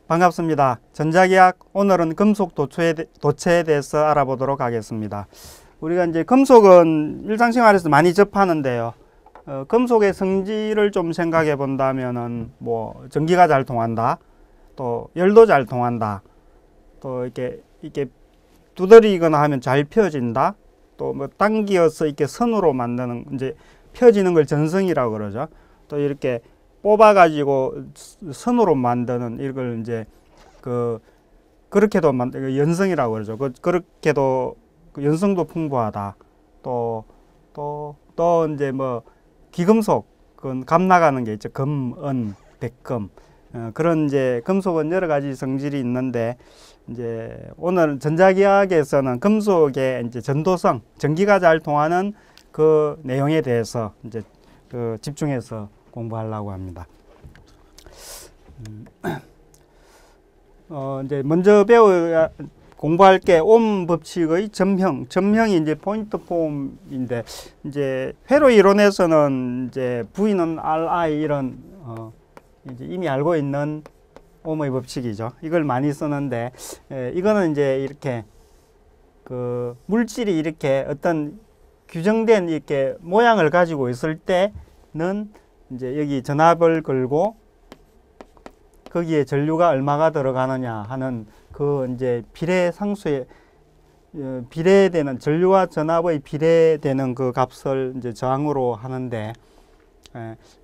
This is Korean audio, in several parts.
반갑습니다. 전자기학 오늘은 금속 도체에 대해서 알아보도록 하겠습니다. 우리가 이제 금속은 일상생활에서 많이 접하는데요. 금속의 성질을 좀 생각해 본다면은 뭐 전기가 잘 통한다, 또 열도 잘 통한다, 또 이렇게 두드리거나 하면 잘 펴진다, 또 뭐 당기어서 이렇게 선으로 만드는 이제 펴지는 걸 전성이라고 그러죠. 또 이렇게 뽑아가지고 선으로 만드는 이걸 이제 그렇게도 연성이라고 그러죠. 그렇게도 연성도 풍부하다. 또 이제 뭐 기금속, 그건 감 나가는 게 있죠. 금, 은, 백금. 그런 이제 금속은 여러 가지 성질이 있는데 이제 오늘 전자기학에서는 금속의 이제 전도성, 전기가 잘 통하는 그 내용에 대해서 이제 집중해서 공부하려고 합니다. 이제 먼저 공부할 게 옴 법칙의 점형. 점형이 이제 포인트 폼인데, 이제 회로 이론에서는 이제 V는 RI 이런 이제 이미 알고 있는 옴의 법칙이죠. 이걸 많이 쓰는데, 이거는 이제 이렇게 물질이 이렇게 어떤 규정된 이렇게 모양을 가지고 있을 때는 이제 여기 전압을 걸고 거기에 전류가 얼마가 들어가느냐 하는 그 이제 비례상수에 비례되는 전류와 전압의 비례되는 그 값을 이제 저항으로 하는데,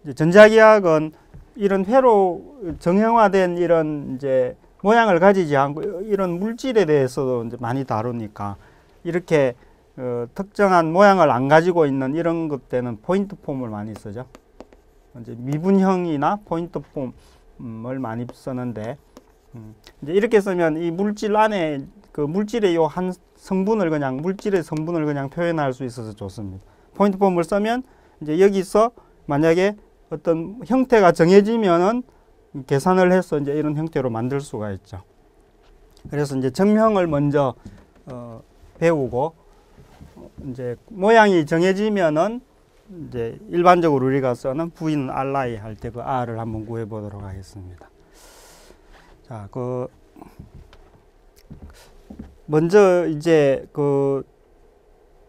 이제 전자기학은 이런 회로 정형화된 이런 이제 모양을 가지지 않고 이런 물질에 대해서도 이제 많이 다루니까 이렇게 특정한 모양을 안 가지고 있는 이런 것 때는 포인트 폼을 많이 쓰죠. 이제 미분형이나 포인트 폼을 많이 쓰는데, 이제 이렇게 쓰면 이 물질 안에 그 물질의 요 한 성분을 물질의 성분을 그냥 표현할 수 있어서 좋습니다. 포인트 폼을 쓰면 이제 여기서 만약에 어떤 형태가 정해지면은 계산을 해서 이제 이런 형태로 만들 수가 있죠. 그래서 이제 점형을 먼저 배우고, 이제 모양이 정해지면은 이제 일반적으로 우리가 쓰는 V는 RI 할 때 그 R을 한번 구해 보도록 하겠습니다. 자, 먼저 이제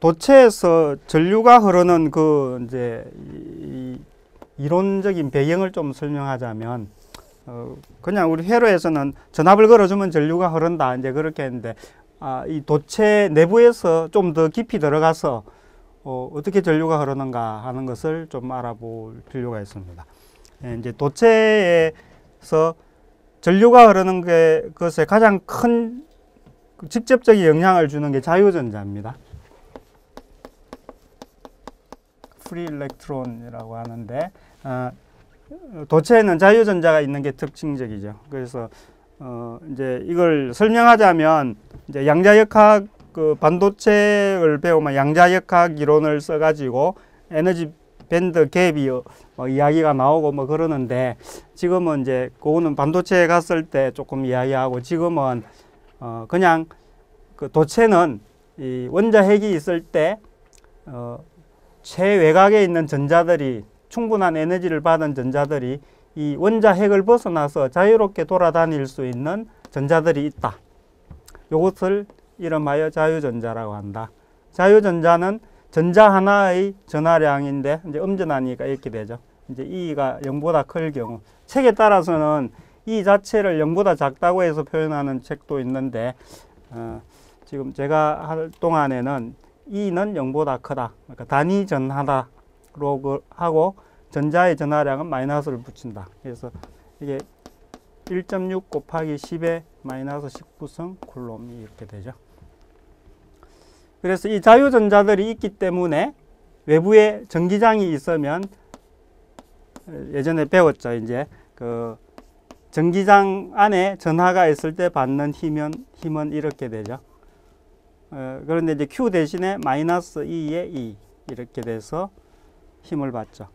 도체에서 전류가 흐르는 이제 이론적인 배경을 좀 설명하자면, 그냥 우리 회로에서는 전압을 걸어주면 전류가 흐른다 이제 그렇게 했는데, 이 도체 내부에서 좀 더 깊이 들어가서 어떻게 전류가 흐르는가 하는 것을 좀 알아볼 필요가 있습니다. 이제 도체에서 전류가 흐르는 것에 가장 큰 직접적인 영향을 주는 게 자유전자입니다. 프리 일렉트론이라고 하는데, 도체에는 자유전자가 있는 게 특징적이죠. 그래서 이제 이걸 설명하자면, 이제 양자역학 반도체를 배우면 양자역학 이론을 써가지고 에너지 밴드 갭이 이야기가 나오고 뭐 그러는데, 지금은 이제 그거는 반도체에 갔을 때 조금 이야기하고, 지금은 그냥 도체는 이 원자핵이 있을 때 최외곽에 있는 전자들이, 충분한 에너지를 받은 전자들이 이 원자핵을 벗어나서 자유롭게 돌아다닐 수 있는 전자들이 있다. 이것을 이름하여 자유전자라고 한다. 자유전자는 전자 하나의 전하량인데, 이제 음전하니까 이렇게 되죠. 이제 E가 0보다 클 경우, 책에 따라서는 E 자체를 0보다 작다고 해서 표현하는 책도 있는데, 지금 제가 할 동안에는 E는 0보다 크다, 그러니까 단위 전하다로 하고, 전자의 전하량은 마이너스를 붙인다. 그래서 이게 1.6 곱하기 10의 마이너스 19성 쿨롬이 이렇게 되죠. 그래서 이 자유전자들이 있기 때문에 외부에 전기장이 있으면, 예전에 배웠죠. 이제 전기장 안에 전하가 있을 때 받는 힘은 이렇게 되죠. 그런데 이제 Q 대신에 마이너스 2의 2 이렇게 돼서 힘을 받죠.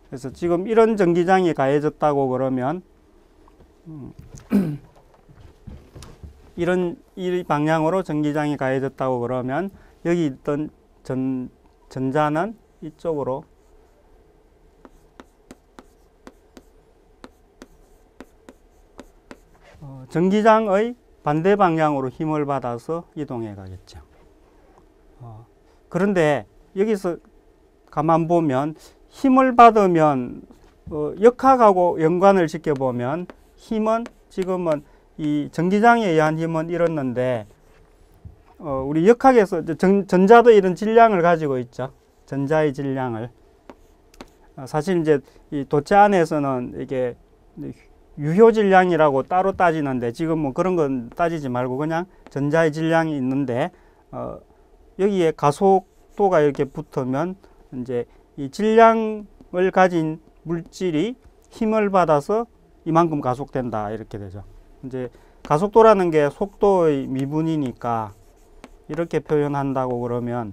그래서 지금 이런 전기장이 가해졌다고 그러면, 이 방향으로 전기장이 가해졌다고 그러면 여기 있던 전자는 이쪽으로 전기장의 반대 방향으로 힘을 받아서 이동해 가겠죠. 그런데 여기서 가만 보면 힘을 받으면 역학하고 연관을 지켜보면 힘은 지금은 이 전기장에 의한 힘은 이렇는데 우리 역학에서 전자도 이런 질량을 가지고 있죠. 전자의 질량을. 사실 이제 이 도체 안에서는 이게 유효 질량이라고 따로 따지는데 지금 뭐 그런 건 따지지 말고 그냥 전자의 질량이 있는데 여기에 가속도가 이렇게 붙으면 이제 이 질량을 가진 물질이 힘을 받아서 이만큼 가속된다 이렇게 되죠. 이제 가속도라는 게 속도의 미분이니까 이렇게 표현한다고 그러면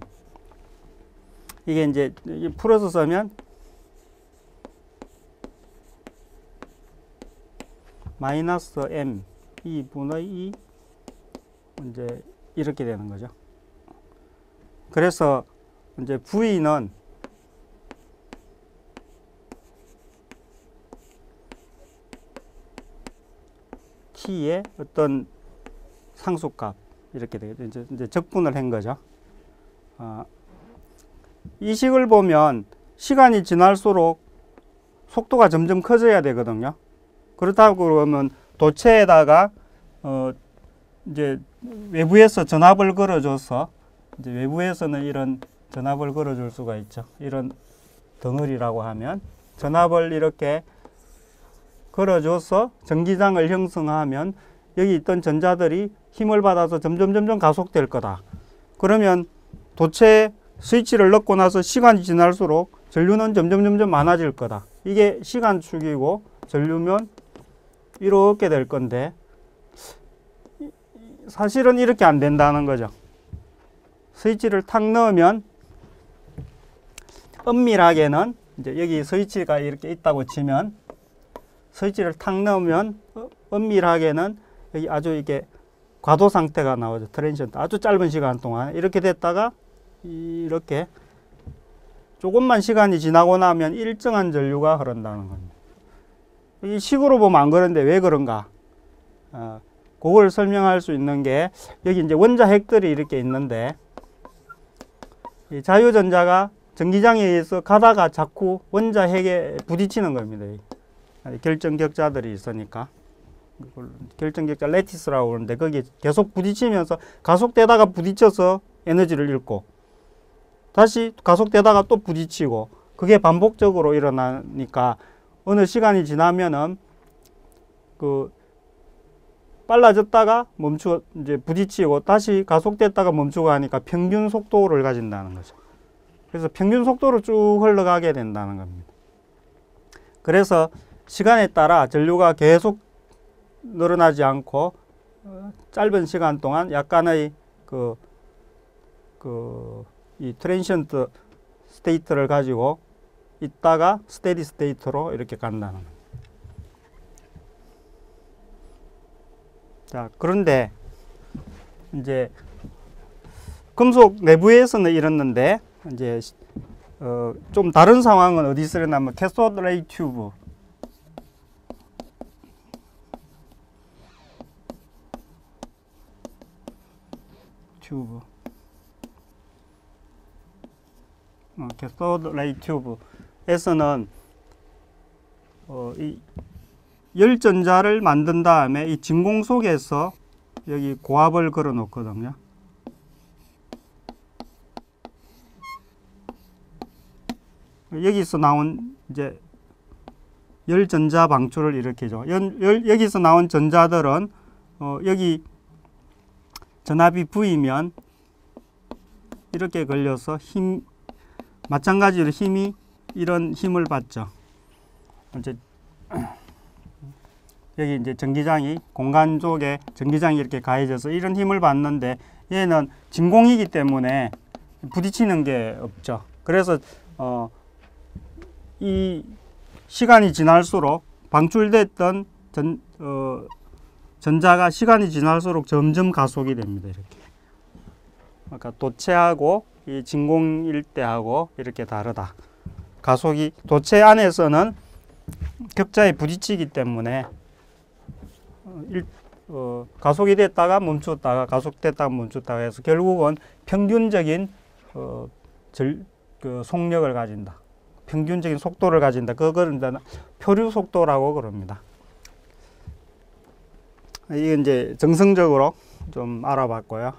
이게 이제 풀어서 쓰면 마이너스 m 2분의 2 이제 이렇게 되는 거죠. 그래서 이제 V는 T의 어떤 상수값 이렇게 되겠죠. 이제 적분을 한 거죠. 이 식을 보면 시간이 지날수록 속도가 점점 커져야 되거든요. 그렇다고 그러면 도체에다가 이제 외부에서 전압을 걸어줘서 이제 외부에서는 이런 전압을 걸어줄 수가 있죠. 이런 덩어리라고 하면 전압을 이렇게 걸어줘서 전기장을 형성하면 여기 있던 전자들이 힘을 받아서 점점 가속될 거다. 그러면 도체 스위치를 넣고 나서 시간이 지날수록 전류는 점점 많아질 거다. 이게 시간축이고 전류면 이렇게 될 건데 사실은 이렇게 안 된다는 거죠. 스위치를 탁 넣으면 엄밀하게는 이제 여기 스위치가 이렇게 있다고 치면 스위치를 탁 넣으면 엄밀하게는 여기 아주 이게 과도 상태가 나오죠. 트랜시언트 아주 짧은 시간 동안 이렇게 됐다가 이렇게 조금만 시간이 지나고 나면 일정한 전류가 흐른다는 겁니다. 이 식으로 보면 안 그런데 왜 그런가? 그걸 설명할 수 있는 게 여기 이제 원자 핵들이 이렇게 있는데 이 자유전자가 전기장에 의해서 가다가 자꾸 원자 핵에 부딪히는 겁니다. 결정격자들이 있으니까 결정격자 레티스라고 그러는데 거기 계속 부딪히면서 가속되다가 부딪혀서 에너지를 잃고 다시 가속되다가 또 부딪히고 그게 반복적으로 일어나니까 어느 시간이 지나면은 빨라졌다가 멈추고 이제 부딪히고 다시 가속됐다가 멈추고 하니까 평균 속도를 가진다는 거죠. 그래서 평균 속도로 쭉 흘러가게 된다는 겁니다. 그래서 시간에 따라 전류가 계속 늘어나지 않고 짧은 시간 동안 약간의 이 트랜시언트 스테이트를 가지고 있다가 스테디 스테이트로 이렇게 간다는 겁니다. 자, 그런데 이제 금속 내부에서는 이랬는데 이제 좀 다른 상황은 어디 있으려냐면 캐소드 레이 튜브 캐소드 레이 튜브에서는 이 열전자를 만든 다음에 이 진공 속에서 여기 고압을 걸어 놓거든요. 여기서 나온 이제 열전자 방출을 일으키죠. 여기서 나온 전자들은 여기 전압이 V면 이렇게 걸려서 마찬가지로 힘이 이런 힘을 받죠. 이제 여기 이제 전기장이 공간 쪽에 전기장이 이렇게 가해져서 이런 힘을 받는데 얘는 진공이기 때문에 부딪히는 게 없죠. 그래서 이 시간이 지날수록 방출됐던 전자가 시간이 지날수록 점점 가속이 됩니다. 이렇게. 그러니까 도체하고 이 진공일 때하고 이렇게 다르다. 가속이 도체 안에서는 격자에 부딪히기 때문에 가속이 됐다가 멈췄다가 가속됐다가 멈췄다가 해서 결국은 평균적인 그 속력을 가진다. 평균적인 속도를 가진다. 그걸 이제 표류 속도라고 그럽니다. 이게 이제 정성적으로 좀 알아봤고요.